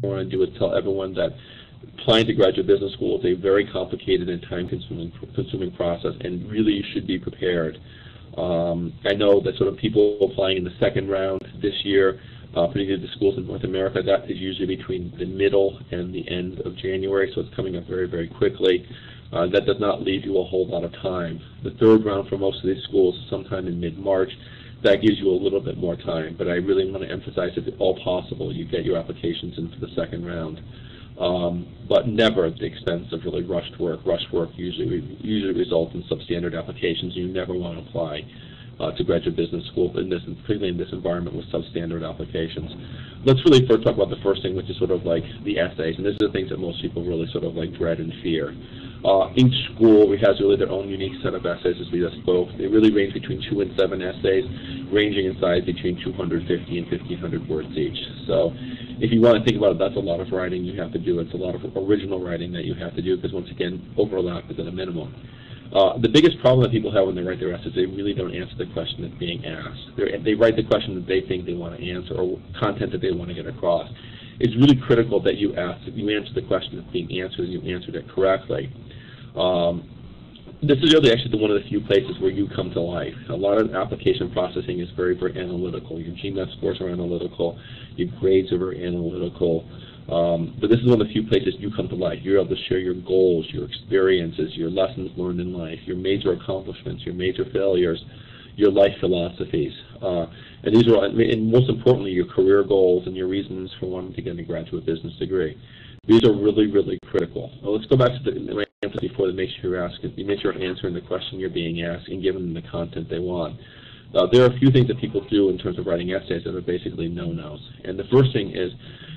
want to do is tell everyone that applying to graduate business school is a very complicated and time-consuming process, and really you should be prepared. I know that sort of people applying in the second round this year, particularly the schools in North America, that is usually between the middle and the end of January, so it's coming up very, very quickly. That does not leave you a whole lot of time. The third round for most of these schools is sometime in mid-March. That gives you a little bit more time, but I really want to emphasize, if at all possible, you get your applications in for the second round. But never at the expense of really rushed work. Rushed work usually results in substandard applications. You never want to apply to graduate business school, particularly in this environment with substandard applications. Let's really first talk about the first thing, which is sort of like the essays, and this is the things that most people really sort of like dread and fear. Each school has really their own unique set of essays, as we just spoke. They really range between 2 and 7 essays, ranging in size between 250 and 1,500 words each. So if you want to think about it, that's a lot of writing you have to do. It's a lot of original writing that you have to do, because once again, overlap is at a minimum. The biggest problem that people have when they write their essays, they really don't answer the question that's being asked. They write the question that they think they want to answer, or content that they want to get across. It's really critical that you answer the question that's being answered and you answered it correctly. This is really actually one of the few places where you come to life. A lot of application processing is very, very analytical. Your GMAT scores are analytical. Your grades are very analytical. But this is one of the few places you come to life. You're able to share your goals, your experiences, your lessons learned in life, your major accomplishments, your major failures, your life philosophies. And these are, and most importantly, your career goals and your reasons for wanting to get a graduate business degree. These are really, really critical. Well, let's go back to the emphasis before that. Make sure you're answering the question you're being asked and giving them the content they want. There are a few things that people do in terms of writing essays that are basically no-nos. And the first thing is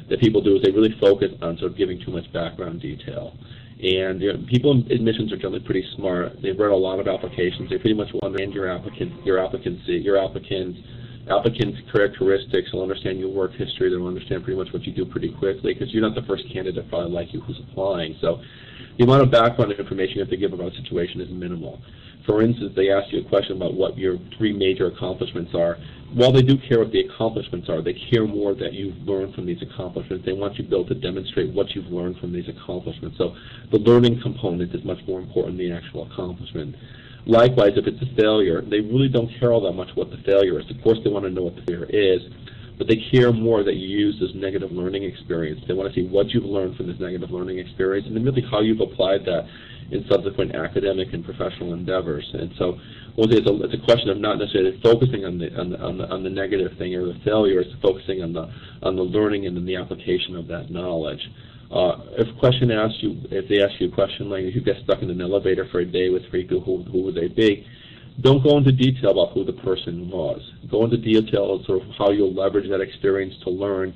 that people do is they really focus on sort of giving too much background detail. And people in admissions are generally pretty smart. They've read a lot of applications. They pretty much will understand your applicant's characteristics. They'll understand your work history. They'll understand pretty much what you do pretty quickly, because you're not the first candidate probably like you who's applying. So the amount of background information you have to give about a situation is minimal. For instance, they ask you a question about what your 3 major accomplishments are. While they do care what the accomplishments are, they care more that you've learned from these accomplishments. They want you to be able to demonstrate what you've learned from these accomplishments. So the learning component is much more important than the actual accomplishment. Likewise, if it's a failure, they really don't care all that much what the failure is. Of course, they want to know what the failure is, but they care more that you use this negative learning experience. They want to see what you've learned from this negative learning experience, and then really how you've applied that in subsequent academic and professional endeavors. And so, it's a question of not necessarily focusing on the negative thing or the failure. It's focusing on the learning and then the application of that knowledge. If they ask you a question like, if you get stuck in an elevator for a day with 3 people, who would they be? Don't go into detail about who the person was. Go into detail of sort of how you'll leverage that experience to learn,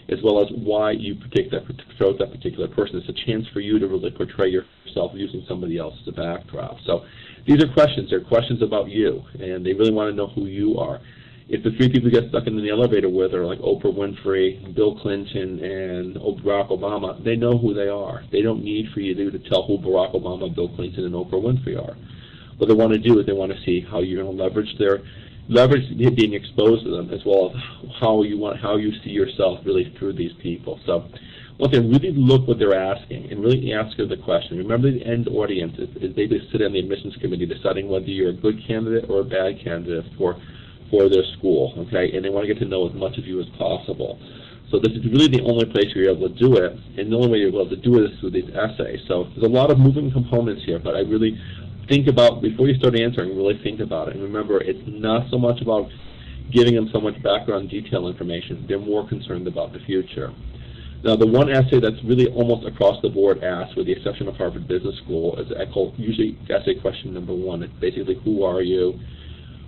as well as why you chose that particular person. It's a chance for you to really portray yourself using somebody else as a backdrop. So these are questions. They're questions about you, and they really want to know who you are. If the 3 people you get stuck in the elevator with are like Oprah Winfrey, Bill Clinton, and Barack Obama, they know who they are. They don't need for you to tell who Barack Obama, Bill Clinton, and Oprah Winfrey are. What they want to do is they want to see how you're going to leverage being exposed to them, as well as how you see yourself really through these people. So once they really look what they're asking and really ask her the question. Remember, the end audience is they just sit on the admissions committee deciding whether you're a good candidate or a bad candidate for their school, okay? And they want to get to know as much of you as possible. So this is really the only place where you're able to do it, and the only way you're able to do it is through these essays. So there's a lot of moving components here, but I really think about, before you start answering, really think about it. And remember, it's not so much about giving them so much background detail information. They're more concerned about the future. Now, the one essay that's really almost across the board asked, with the exception of Harvard Business School, is I call usually essay question number 1. It's basically, who are you?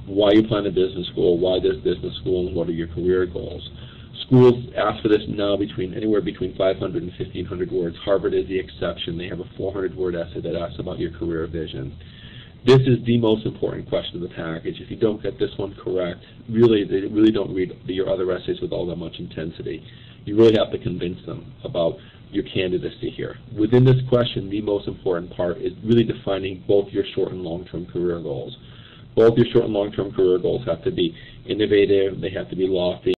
Why are you applying to business school? Why this business school? And what are your career goals? Schools ask for this now anywhere between 500 and 1,500 words. Harvard is the exception. They have a 400-word essay that asks about your career vision. This is the most important question of the package. If you don't get this one correct, they really don't read your other essays with all that much intensity. You really have to convince them about your candidacy here. Within this question, the most important part is really defining both your short and long-term career goals. Both your short and long-term career goals have to be innovative, they have to be lofty,